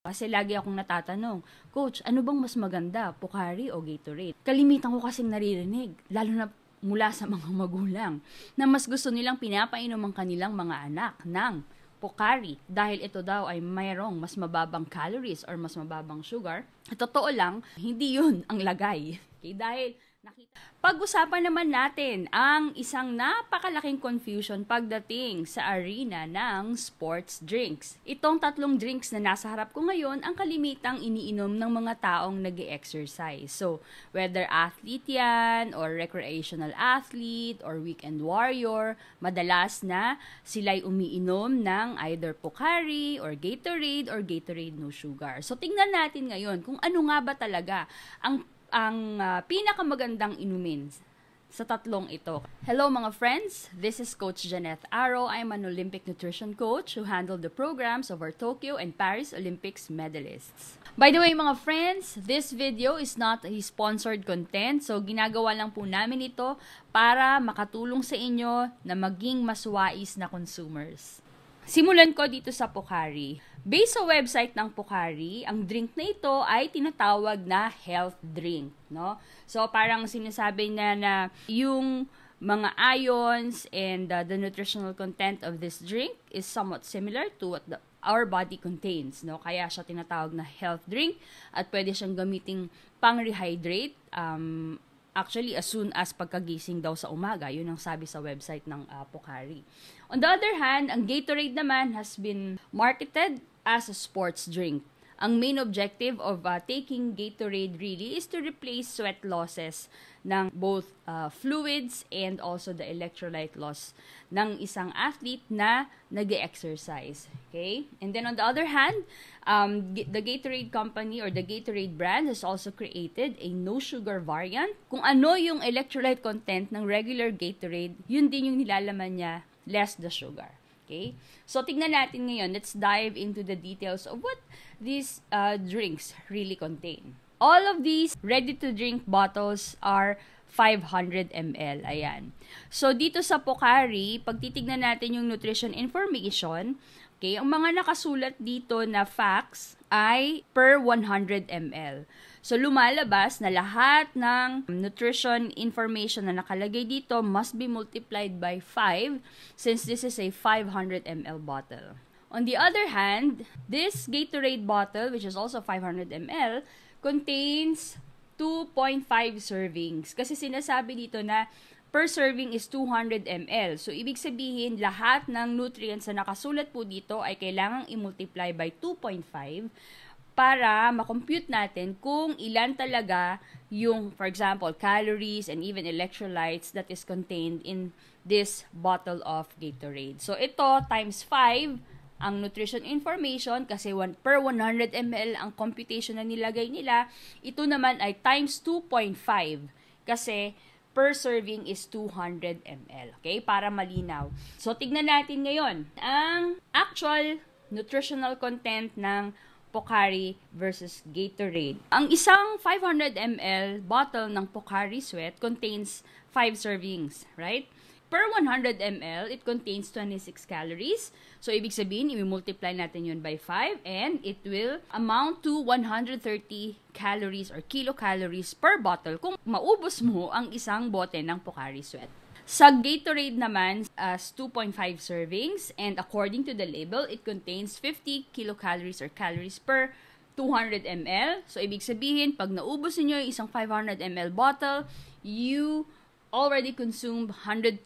Kasi lagi akong natatanong, Coach, ano bang mas maganda, Pocari o Gatorade? Kalimitan ko kasing naririnig, lalo na mula sa mga magulang, na mas gusto nilang pinapainom ang kanilang mga anak ng Pocari dahil ito daw ay mayroong mas mababang calories or mas mababang sugar. Totoo lang, hindi yun ang lagay. Okay, dahil pag-usapan naman natin ang isang napakalaking confusion pagdating sa arena ng sports drinks. Itong tatlong drinks na nasa harap ko ngayon ang kalimitang iniinom ng mga taong nag-exercise. So, whether athlete yan, or recreational athlete, or weekend warrior, madalas na sila'y umiinom ng either Pocari, or Gatorade no sugar. So, tingnan natin ngayon kung ano nga ba talaga ang pinakamagandang inumin sa tatlong ito. Hello mga friends, this is Coach Janeth Aro. I'm an Olympic nutrition coach who handled the programs of our Tokyo and Paris Olympics medalists. By the way mga friends, this video is not a sponsored content, so ginagawa lang po namin ito para makatulong sa inyo na maging mas wais na consumers. Simulan ko dito sa Pocari. Based sa website ng Pocari, ang drink na ito ay tinatawag na health drink, no? So parang sinasabi na yung mga ions and the nutritional content of this drink is somewhat similar to what our body contains, no? Kaya siya tinatawag na health drink at pwede siyang gamiting pang-rehydrate actually as soon as pagkagising daw sa umaga. Yun ang sabi sa website ng Pocari. On the other hand, ang Gatorade naman has been marketed as a sports drink. Ang main objective of taking Gatorade really is to replace sweat losses ng both fluids and also the electrolyte loss ng isang athlete na nag-exercise. Okay? And then on the other hand, the Gatorade company or the Gatorade brand has also created a no-sugar variant. Kung ano yung electrolyte content ng regular Gatorade, yun din yung nilalaman niya, less the sugar. Okay? So, tignan natin ngayon. Let's dive into the details of what these drinks really contain. All of these ready-to-drink bottles are 500 ml. Ayan. So, dito sa Pocari, pag titignan natin yung nutrition information, okay, ang mga nakasulat dito na facts ay per 100 ml. So, lumalabas na lahat ng nutrition information na nakalagay dito must be multiplied by 5 since this is a 500 ml bottle. On the other hand, this Gatorade bottle, which is also 500 ml, contains 2.5 servings. Kasi sinasabi dito na per serving is 200 ml. So, ibig sabihin, lahat ng nutrients na nakasulat po dito ay kailangang i-multiply by 2.5 para makompute natin kung ilan talaga yung, for example, calories and even electrolytes that is contained in this bottle of Gatorade. So, ito times 5 ang nutrition information kasi per 100 ml ang computation na nilagay nila. Ito naman ay times 2.5 kasi per serving is 200 ml. Okay? Para malinaw. So, tignan natin ngayon ang actual nutritional content ng Pocari versus Gatorade. Ang isang 500 ml bottle ng Pocari Sweat contains 5 servings, right? Per 100 ml, it contains 26 calories. So, ibig sabihin, i-multiply natin yun by 5 and it will amount to 130 calories or kilocalories per bottle kung maubos mo ang isang bote ng Pocari Sweat. Sa Gatorade naman, as 2.5 servings, and according to the label, it contains 50 kilocalories or calories per 200 ml. So, ibig sabihin, pag naubos niyo yung isang 500 ml bottle, you already consumed 125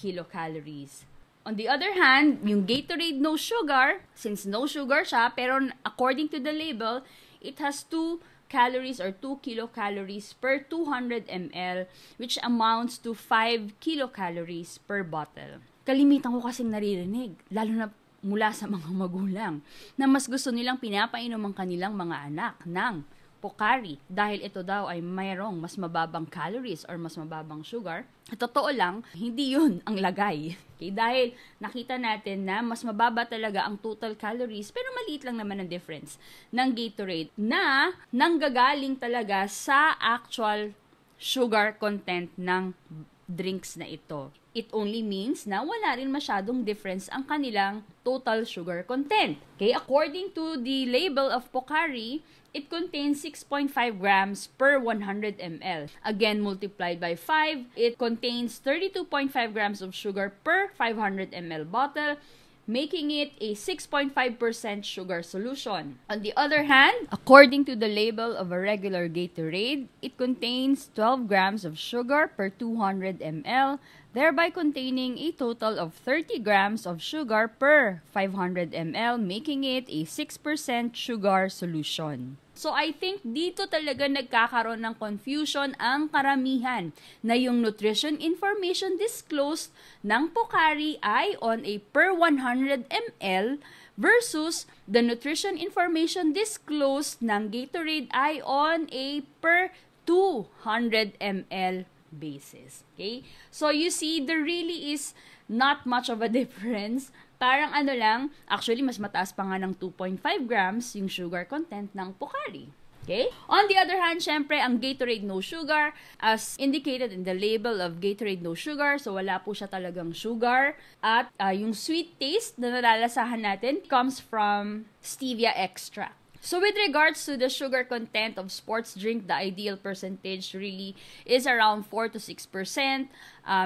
kilocalories. On the other hand, yung Gatorade no sugar, since no sugar siya, pero according to the label, it has 2 calories or 2 kilocalories per 200 ml, which amounts to 5 kilocalories per bottle. Kalimitan ko kasing naririnig, lalo na mula sa mga magulang, na mas gusto nilang pinapainom ang kanilang mga anak ng Pocari dahil ito daw ay mayroong mas mababang calories or mas mababang sugar. Totoo lang, hindi yun ang lagay. Okay? Dahil nakita natin na mas mababa talaga ang total calories pero maliit lang naman ang difference ng Gatorade na nanggagaling talaga sa actual sugar content ng drinks na ito. It only means na wala rin masyadong difference ang kanilang total sugar content. Okay, according to the label of Pocari, it contains 6.5 grams per 100 ml. Again, multiplied by 5, it contains 32.5 grams of sugar per 500 ml bottle, making it a 6.5% sugar solution. On the other hand, according to the label of a regular Gatorade, it contains 12 grams of sugar per 200 ml, thereby containing a total of 30 grams of sugar per 500 ml, making it a 6% sugar solution. So, I think dito talaga nagkakaroon ng confusion ang karamihan na yung nutrition information disclosed ng Pocari ay on a per 100 ml versus the nutrition information disclosed ng Gatorade ay on a per 200 ml basis. Okay? So, you see, there really is not much of a difference. Parang ano lang, actually, mas mataas pa nga ng 2.5 grams yung sugar content ng Pocari. Okay? On the other hand, syempre, ang Gatorade No Sugar, as indicated in the label of Gatorade No Sugar, so wala po siya talagang sugar. At yung sweet taste na nalalasahan natin comes from stevia extract. So with regards to the sugar content of sports drink, the ideal percentage really is around 4 to 6%.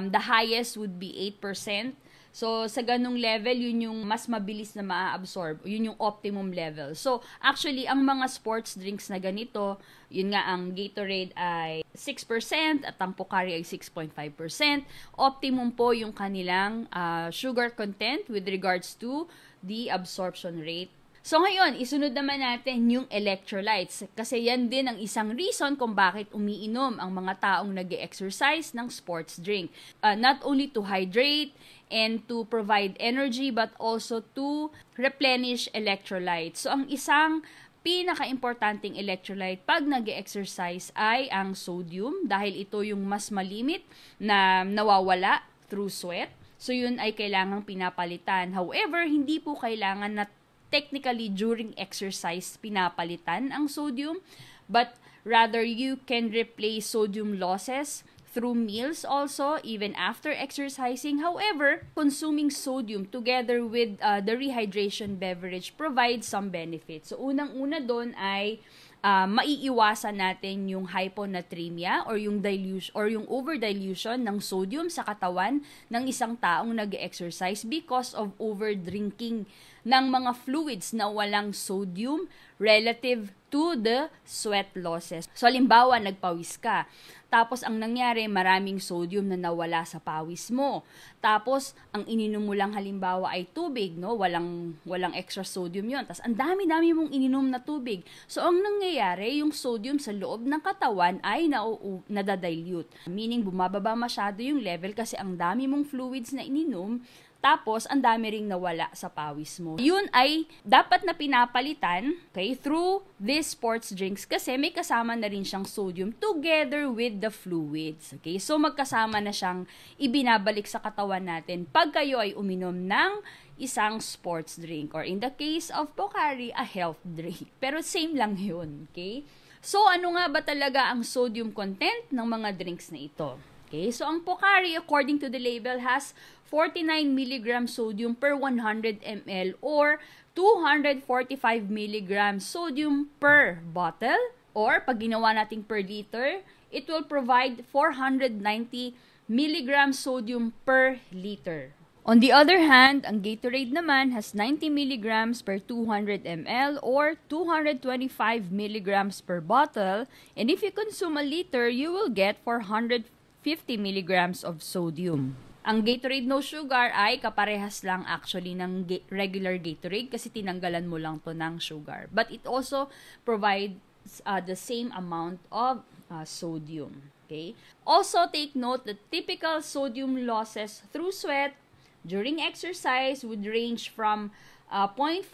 The highest would be 8%. So, sa ganung level, yun yung mas mabilis na maa-absorb. Yun yung optimum level. So, actually, ang mga sports drinks na ganito, yun nga, ang Gatorade ay 6% at ang Pocari ay 6.5%. Optimum po yung kanilang sugar content with regards to the absorption rate. So ngayon, isunod naman natin yung electrolytes kasi yan din ang isang reason kung bakit umiinom ang mga taong nag-exercise ng sports drink. Not only to hydrate and to provide energy but also to replenish electrolytes. So ang isang pinaka-importanting electrolyte pag nag-exercise ay ang sodium dahil ito yung mas malimit na nawawala through sweat. So yun ay kailangang pinapalitan. However, hindi po kailangan na technically during exercise pinapalitan ang sodium, but rather you can replace sodium losses through meals also even after exercising. However, consuming sodium together with the rehydration beverage provides some benefits. So unang-una doon ay maiiwasan natin yung hyponatremia or yung dilution or yung overdilution ng sodium sa katawan ng isang taong nag-exercise because of overdrinking ng mga fluids na walang sodium relative to the sweat losses. So, halimbawa, nagpawis ka. Tapos, ang nangyari, maraming sodium na nawala sa pawis mo. Tapos, ang ininom mo lang halimbawa ay tubig, no? Walang extra sodium yon. Tapos, ang dami-dami mong ininom na tubig. So, ang nangyayari, yung sodium sa loob ng katawan ay nadadilute. Meaning, bumababa masyado yung level kasi ang dami mong fluids na ininom. Tapos, ang dami ring nawala sa pawis mo. Yun ay dapat na pinapalitan, okay, through these sports drinks kasi may kasama na rin siyang sodium together with the fluids. Okay? So, magkasama na siyang ibinabalik sa katawan natin pag kayo ay uminom ng isang sports drink or in the case of Pocari, a health drink. Pero same lang yun. Okay? So, ano nga ba talaga ang sodium content ng mga drinks na ito? Okay, so ang Pocari, according to the label, has 49 mg sodium per 100 ml or 245 mg sodium per bottle. Or, pag ginawa natin per liter, it will provide 490 mg sodium per liter. On the other hand, ang Gatorade naman has 90 mg per 200 ml or 225 mg per bottle. And if you consume a liter, you will get 450 mg of sodium. Ang Gatorade No Sugar ay kaparehas lang actually ng regular Gatorade kasi tinanggalan mo lang to ng sugar. But it also provides the same amount of sodium. Okay? Also, take note that typical sodium losses through sweat during exercise would range from 0.46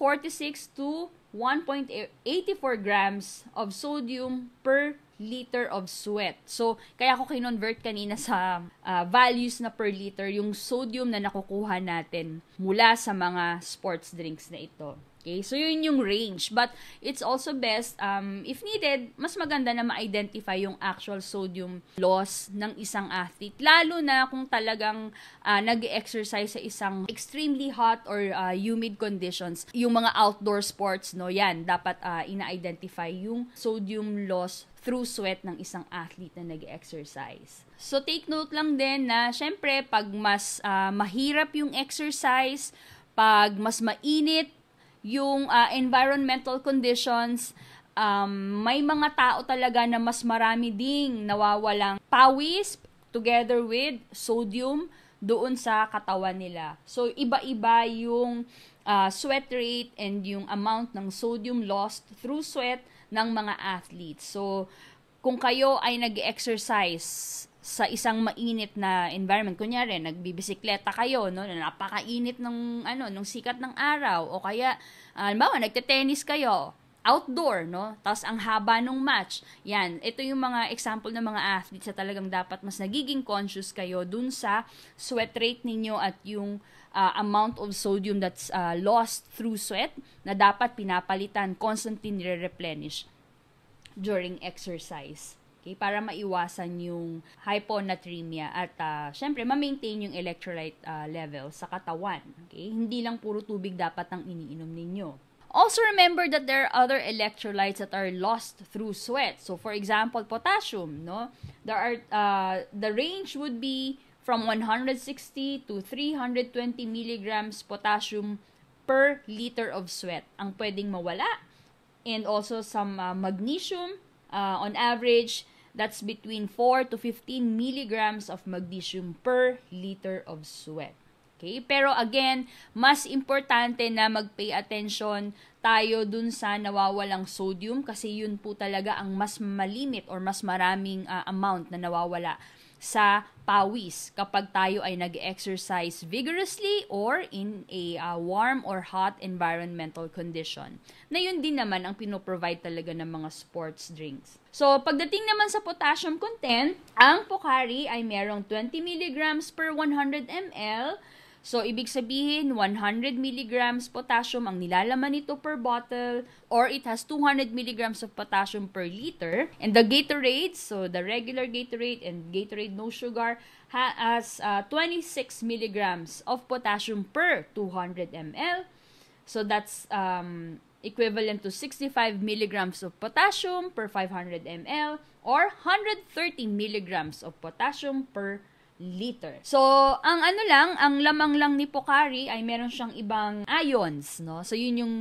to 1.84 grams of sodium per liter of sweat. So, kaya ko kinonvert kanina sa values na per liter yung sodium na nakukuha natin mula sa mga sports drinks na ito. Okay, so yun yung range. But it's also best, if needed, mas maganda na ma-identify yung actual sodium loss ng isang athlete. Lalo na kung talagang nag-exercise sa isang extremely hot or humid conditions. Yung mga outdoor sports, no, yan, dapat ina-identify yung sodium loss through sweat ng isang athlete na nag-exercise. So take note lang din na, syempre, pag mas mahirap yung exercise, pag mas mainit yung environmental conditions, may mga tao talaga na mas marami ding nawawalang pawis together with sodium doon sa katawan nila. So, iba-iba yung sweat rate and yung amount ng sodium lost through sweat ng mga athletes. So, kung kayo ay nag-exercise sa isang mainit na environment, kunyari nagbibisikleta kayo, no, napakainit ng nung sikat ng araw, o kaya halimbawa nagte-tennis kayo outdoor, no, tapos ang haba ng match, yan, ito yung mga example ng mga athletes na talagang dapat mas nagiging conscious kayo dun sa sweat rate ninyo at yung amount of sodium that's lost through sweat na dapat pinapalitan, constantly nire-replenish during exercise. Okay, para maiwasan yung hyponatremia at syempre ma-maintain yung electrolyte level sa katawan. Okay? Hindi lang puro tubig dapat ang iniinom ninyo. Also remember that there are other electrolytes that are lost through sweat. So for example, potassium, no? There are the range would be from 160 to 320 milligrams potassium per liter of sweat ang pwedeng mawala. And also some magnesium, on average, that's between 4 to 15 milligrams of magnesium per liter of sweat. Okay? Pero again, mas importante na mag-pay attention tayo dun sa nawawalang sodium kasi yun po talaga ang mas malimit or mas maraming amount na nawawala sa pawis kapag tayo ay nag-exercise vigorously or in a warm or hot environmental condition. Na yun din naman ang pinoprovide talaga ng mga sports drinks. So, pagdating naman sa potassium content, ang Pocari ay merong 20 milligrams per 100 ml. So, ibig sabihin, 100 milligrams potassium ang nilalaman nito per bottle, or it has 200 milligrams of potassium per liter. And the Gatorade, so the regular Gatorade and Gatorade no sugar, has 26 milligrams of potassium per 200 ml. So, that's equivalent to 65 milligrams of potassium per 500 ml, or 130 milligrams of potassium per liter. So, ang lamang lang ni Pocari ay meron siyang ibang ions, no? So, yun yung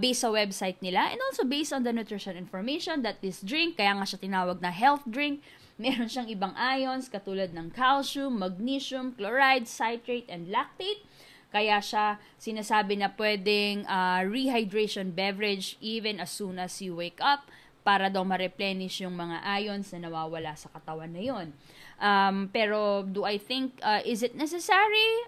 based sa website nila, and also based on the nutrition information that this drink, kaya nga siya tinawag na health drink, meron siyang ibang ions katulad ng calcium, magnesium, chloride, citrate, and lactate. Kaya siya sinasabi na pwedeng rehydration beverage even as soon as you wake up para daw ma-replenish yung mga ions na nawawala sa katawan na yun. Pero do I think, is it necessary?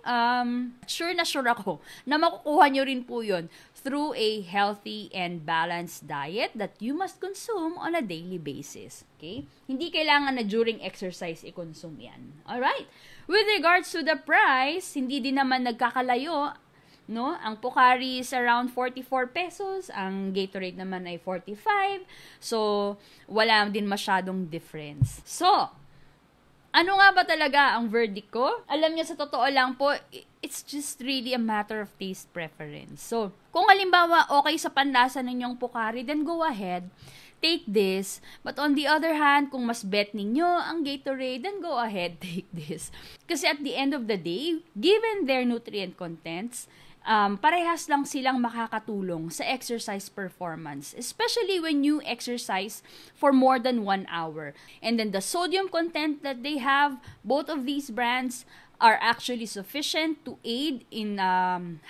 Sure ako na makukuha nyo rin po yun through a healthy and balanced diet that you must consume on a daily basis. Okay? Hindi kailangan na during exercise i-consume yan. Alright? With regards to the price, hindi din naman nagkakalayo, no? Ang Pocari is around 44 pesos, ang Gatorade naman ay 45. So, wala din masyadong difference. So, ano nga ba talaga ang verdict ko? Alam niyo, sa totoo lang po, it's just really a matter of taste preference. So, kung halimbawa okay sa panlasa ninyong Pocari, then go ahead, take this. But on the other hand, kung mas bet ninyo ang Gatorade, then go ahead, take this. Kasi at the end of the day, given their nutrient contents, parehas lang silang makakatulong sa exercise performance, especially when you exercise for more than 1 hour. And then the sodium content that they have, both of these brands are actually sufficient to aid in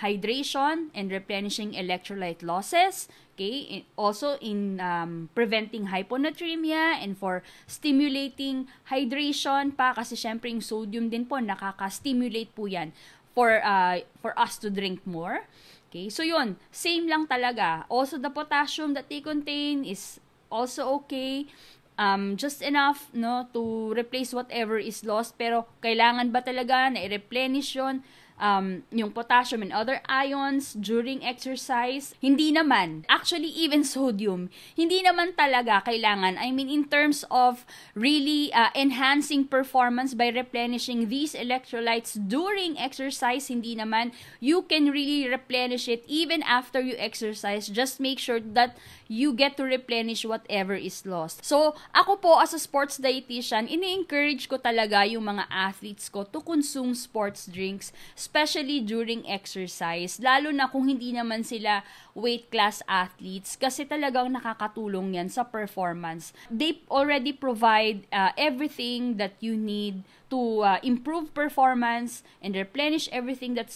hydration and replenishing electrolyte losses. Okay, also in preventing hyponatremia and for stimulating hydration pa, kasi syempre yung sodium din po nakaka-stimulate po yan for us to drink more. Okay, so yun, same lang talaga. Also, the potassium that they contain is also okay. Just enough, no, to replace whatever is lost. Pero kailangan ba talaga na i-replenish yun? yung potassium and other ions during exercise. Hindi naman. Actually, even sodium, hindi naman talaga kailangan. I mean, in terms of really enhancing performance by replenishing these electrolytes during exercise, hindi naman. You can really replenish it even after you exercise. Just make sure that you get to replenish whatever is lost. So, ako po as a sports dietitian, ini-encourage ko talaga yung mga athletes ko to consume sports drinks, especially during exercise, lalo na kung hindi naman sila weight class athletes, kasi talagang nakakatulong yan sa performance. They already provide everything that you need to improve performance and replenish everything that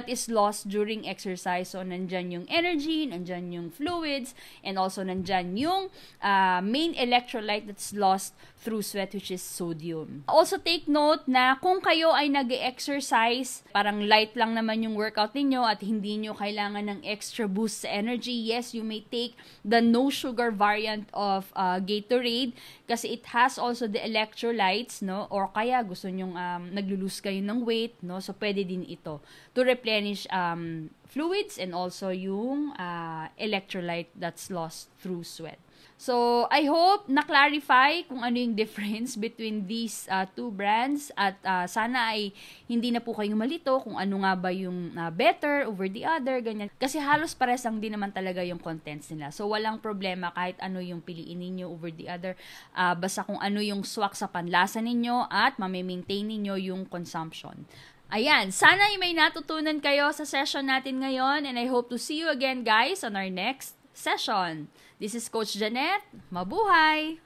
is lost during exercise. So, nandyan yung energy, nandyan yung fluids, and also nandyan yung main electrolyte that's lost through sweat, which is sodium. Also, take note na kung kayo ay nag-exercise, parang light lang naman yung workout ninyo at hindi nyo kailangan ng extra boost sa energy, yes, you may take the no sugar variant of Gatorade kasi it has also the electrolytes, no? Or kaya gusto nyong naglo-lose kayo ng weight, no? So, pwede din ito to replenish fluids and also yung electrolyte that's lost through sweat. So, I hope na-clarify kung ano yung difference between these two brands at sana ay hindi na po kayong malito kung ano nga ba yung better over the other, ganyan. Kasi halos pares lang din naman talaga yung contents nila. So, walang problema kahit ano yung piliin ninyo over the other. Basta kung ano yung swak sa panlasa ninyo at mamimaintain ninyo yung consumption. Ayan, sana ay may natutunan kayo sa session natin ngayon and I hope to see you again guys on our next session. This is Coach Janet. Mabuhay!